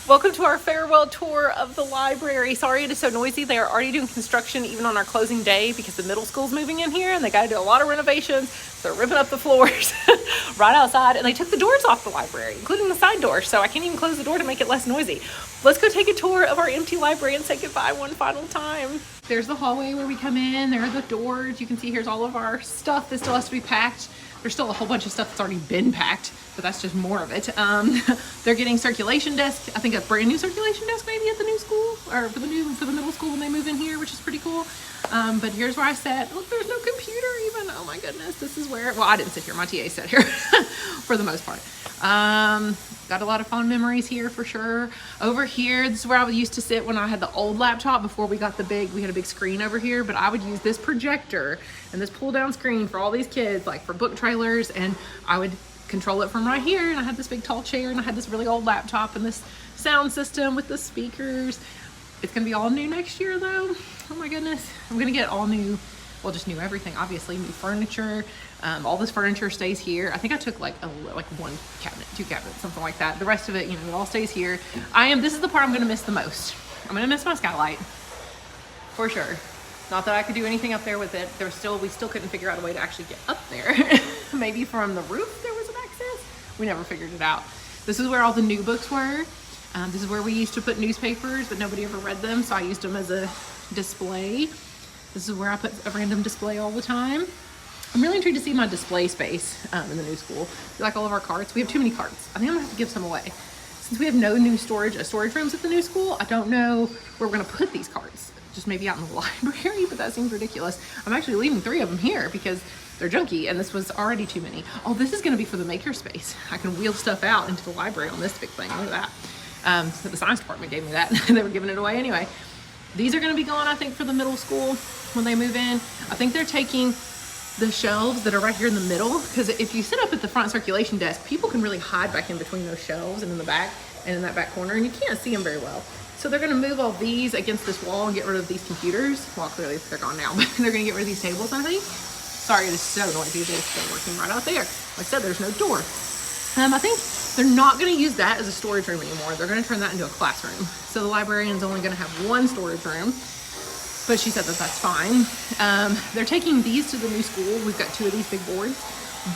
Welcome to our farewell tour of the library. Sorry it is so noisy. They are already doing construction even on our closing day because the middle school's moving in here and they got to do a lot of renovations. So they're ripping up the floors right outside, and they took the doors off the library, including the side door. So I can't even close the door to make it less noisy. Let's go take a tour of our empty library and say goodbye one final time. There's the hallway where we come in. There are the doors. You can see here's all of our stuff that still has to be packed. There's still a whole bunch of stuff that's already been packed, but that's just more of it. They're getting circulation desk. I think a brand new circulation desk maybe at the new school, or for the middle school when they move in here, which is pretty cool. But here's where I sat. Look, there's no computer even. Oh my goodness, this is where, well, I didn't sit here. My TA sat here for the most part. Got a lot of fond memories here for sure. Over here, this is where I used to sit when I had the old laptop before we got we had a big screen over here, but I would use this projector and this pull down screen for all these kids, like for book trailers, and I would control it from right here. And I had this big tall chair and I had this really old laptop and this sound system with the speakers. It's gonna be all new next year though. Oh my goodness. I'm gonna get all new, well, just new everything, obviously, new furniture. All this furniture stays here. I think I took like one cabinet, 2 cabinets, something like that. The rest of it, it all stays here. This is the part I'm gonna miss the most. I'm gonna miss my skylight, for sure. Not that I could do anything up there with it. We still couldn't figure out a way to actually get up there. Maybe from the roof there was an access. We never figured it out. This is where all the new books were. This is where we used to put newspapers, but nobody ever read them, so I used them as a display. This is where I put a random display all the time. I'm really intrigued to see my display space in the new school. Like all of our carts, we have too many carts. I think I'm gonna have to give some away. Since we have no new storage rooms at the new school, I don't know where we're gonna put these carts. Just maybe out in the library, but that seems ridiculous. I'm actually leaving 3 of them here because they're junky, and this was already too many. Oh, this is gonna be for the maker space. I can wheel stuff out into the library on this big thing, look at that. So the science department gave me that. They were giving it away anyway. These are gonna be gone, I think, for the middle school when they move in. I think they're taking the shelves that are right here in the middle, because if you sit up at the front circulation desk, people can really hide back in between those shelves and in the back and in that back corner, and you can't see them very well. So they're gonna move all these against this wall and get rid of these computers. Well, clearly they're gone now, but they're gonna get rid of these tables, I think. Sorry, it is so noisy. They're still working right out there. Like I said, there's no door. I think they're not gonna use that as a storage room anymore. They're gonna turn that into a classroom. So the librarian's only gonna have 1 storage room, but she said that that's fine. They're taking these to the new school. We've got 2 of these big boards,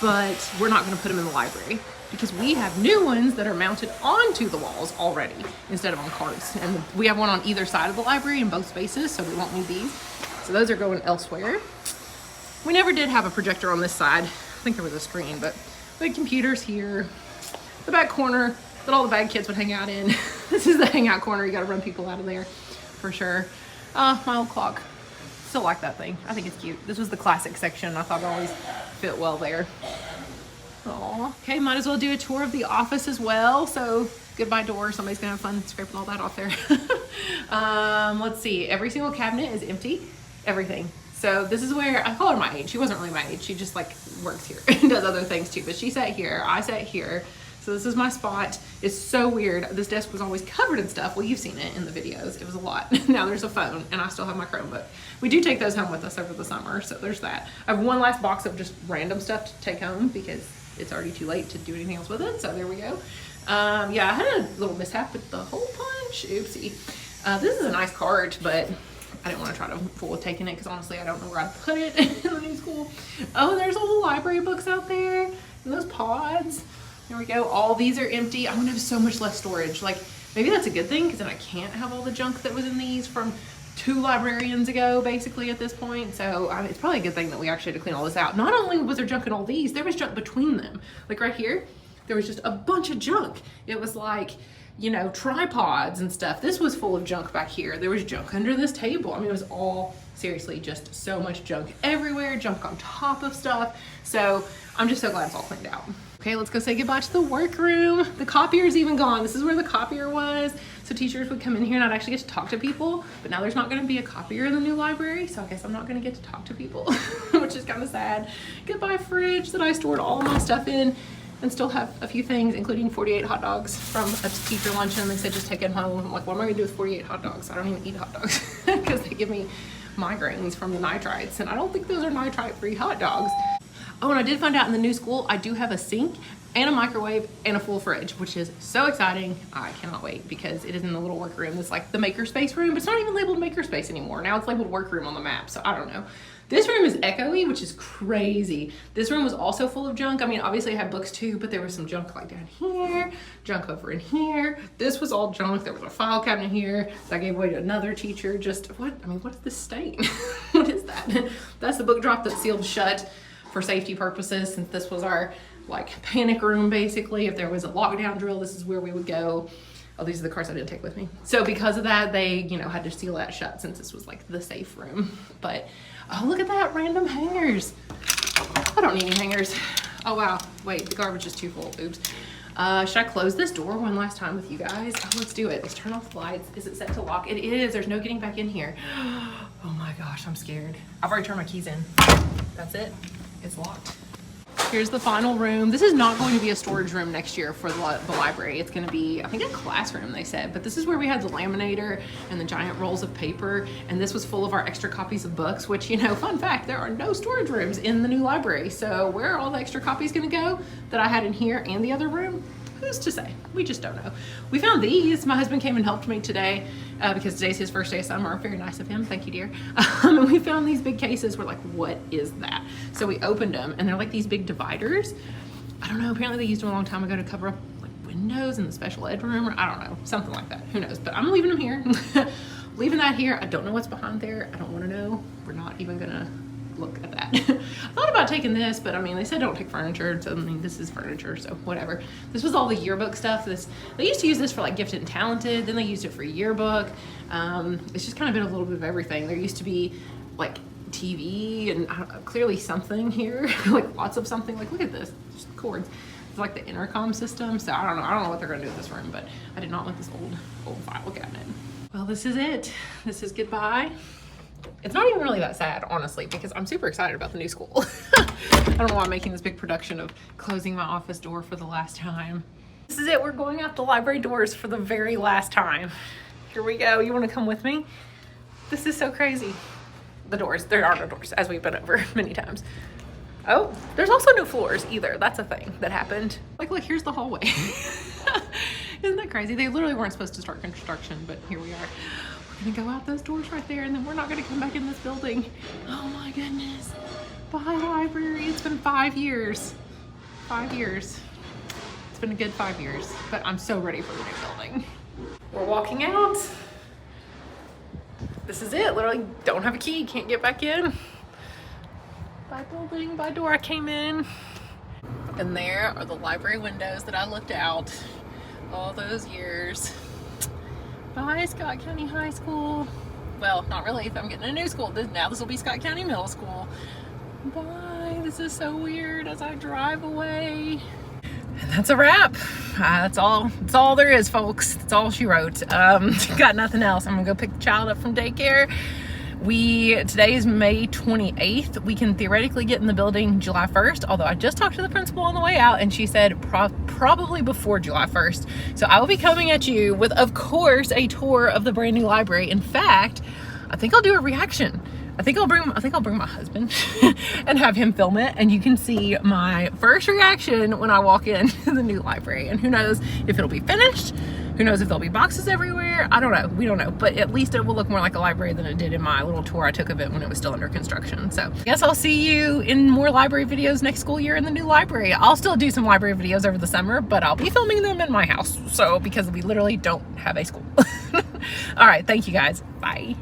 but we're not gonna put them in the library because we have new ones that are mounted onto the walls already instead of on carts. And we have one on either side of the library in both spaces, so we won't need these. So those are going elsewhere. We never did have a projector on this side. I think there was a screen, but we had computers here. The back corner that all the bad kids would hang out in. This is the hangout corner. You gotta run people out of there for sure. My old clock. Still like that thing. I think it's cute. This was the classic section. I thought it always fit well there. Aw. Okay, might as well do a tour of the office as well. So goodbye door. Somebody's gonna have fun scraping all that off there. Let's see. Every single cabinet is empty. Everything. So this is where, I call her my age. She wasn't really my age. She just like works here and does other things too. But she sat here. I sat here. So this is my spot. It's so weird. This desk was always covered in stuff. Well, you've seen it in the videos. It was a lot. Now there's a phone, and I still have my Chromebook. We do take those home with us over the summer, so there's that. I have one last box of just random stuff to take home because it's already too late to do anything else with it, so there we go. Yeah, I had a little mishap with the hole punch. Oopsie. This is a nice cart, but I didn't want to try to fool with taking it because honestly, I don't know where I'd put it in the new school. Oh, there's all the library books out there, and those pods. There we go. All these are empty. I'm gonna have so much less storage. Like, maybe that's a good thing because then I can't have all the junk that was in these from 2 librarians ago, basically, at this point. So it's probably a good thing that we actually had to clean all this out. Not only was there junk in all these, there was junk between them. Like right here, there was just a bunch of junk. It was like, tripods and stuff. This was full of junk back here. There was junk under this table. I mean, it was all, seriously, just so much junk everywhere, junk on top of stuff. So I'm just so glad it's all cleaned out. Okay, let's go say goodbye to the workroom. The copier's even gone. This is where the copier was. So teachers would come in here and I'd actually get to talk to people, but now there's not gonna be a copier in the new library, so I guess I'm not gonna get to talk to people, which is kind of sad. Goodbye fridge that I stored all of my stuff in and still have a few things, including 48 hot dogs from a teacher luncheon. They said just take them home. I'm like, what am I gonna do with 48 hot dogs? I don't even eat hot dogs because they give me migraines from the nitrites, and I don't think those are nitrite-free hot dogs. Oh, and I did find out in the new school, I do have a sink and a microwave and a full fridge, which is so exciting. I cannot wait because it is in the little workroom. It's like the makerspace room, but it's not even labeled makerspace anymore. Now it's labeled workroom on the map, so I don't know. This room is echoey, which is crazy. This room was also full of junk. I mean, obviously I had books too, but there was some junk like down here, junk over in here. This was all junk. There was a file cabinet here that I gave away to another teacher. Just what, I mean, what is this stain? What is that? That's the book drop that's sealed shut for safety purposes, since this was our like panic room basically. If there was a lockdown drill, this is where we would go. Oh, these are the cards I didn't take with me. So because of that, they, you know, had to seal that shut since this was like the safe room. But oh, look at that, random hangers. I don't need any hangers. Oh wow, wait, the garbage is too full. Oops. Should I close this door one last time with you guys? Oh, let's do it. Let's turn off the lights. Is it set to lock? It is. There's no getting back in here. Oh my gosh, I'm scared. I've already turned my keys in. That's it. It's locked. Here's the final room. This is not going to be a storage room next year for the library. It's going to be, I think, a classroom, they said. But this is where we had the laminator and the giant rolls of paper. And this was full of our extra copies of books, which, you know, fun fact, there are no storage rooms in the new library. So where are all the extra copies going to go that I had in here and the other room? Who's to say? We just don't know. We found these. My husband came and helped me today because today's his first day of summer. Very nice of him. Thank you, dear. And we found these big cases. We're like, what is that? So we opened them, and they're like these big dividers. I don't know. Apparently they used them a long time ago to cover up like windows in the special ed room, or I don't know, something like that. Who knows? But I'm leaving them here. Leaving that here. I don't know what's behind there. I don't want to know. We're not even gonna look at that. I thought about taking this, but I mean, they said don't take furniture, so I mean, this is furniture, so whatever. This was all the yearbook stuff. They used to use this for like Gifted and Talented, then they used it for yearbook. It's just kind of been a little bit of everything. There used to be like TV and clearly something here, like lots of something. Like, look at this, just cords. It's like the intercom system. So I don't know what they're gonna do with this room, but I did not want this old file cabinet. Well, this is it. This is goodbye. It's not even really that sad, honestly, because I'm super excited about the new school. I don't know why I'm making this big production of closing my office door for the last time. This is it. We're going out the library doors for the very last time. Here we go. You want to come with me? This is so crazy. The doors. There are no doors, as we've been over many times. Oh, there's also no floors either. That's a thing that happened. Like, look, here's the hallway. Isn't that crazy? They literally weren't supposed to start construction, but here we are. We're gonna go out those doors right there, and then we're not gonna come back in this building. Oh my goodness. Bye, library. It's been 5 years. 5 years. It's been a good 5 years, but I'm so ready for the new building. We're walking out. This is it. Literally don't have a key, can't get back in. Bye building, bye door I came in. And there are the library windows that I looked out all those years. Bye, Scott County High School. Well, not really, if I'm getting a new school. Now this will be Scott County Middle School. Bye, this is so weird as I drive away. And that's a wrap. That's all there is, folks. That's all she wrote. Got nothing else. I'm gonna go pick the child up from daycare. Today is May 28th. We can theoretically get in the building July 1st, although I just talked to the principal on the way out and she said probably before July 1st. So I will be coming at you with, of course, a tour of the brand new library. In fact, I think I'll do a reaction. I think I'll bring my husband and have him film it, and you can see my first reaction when I walk into the new library. And who knows if it'll be finished? Who knows if there'll be boxes everywhere? I don't know. We don't know. But at least it will look more like a library than it did in my little tour I took of it when it was still under construction. So I guess I'll see you in more library videos next school year in the new library. I'll still do some library videos over the summer, but I'll be filming them in my house. So because we literally don't have a school. All right. Thank you guys. Bye.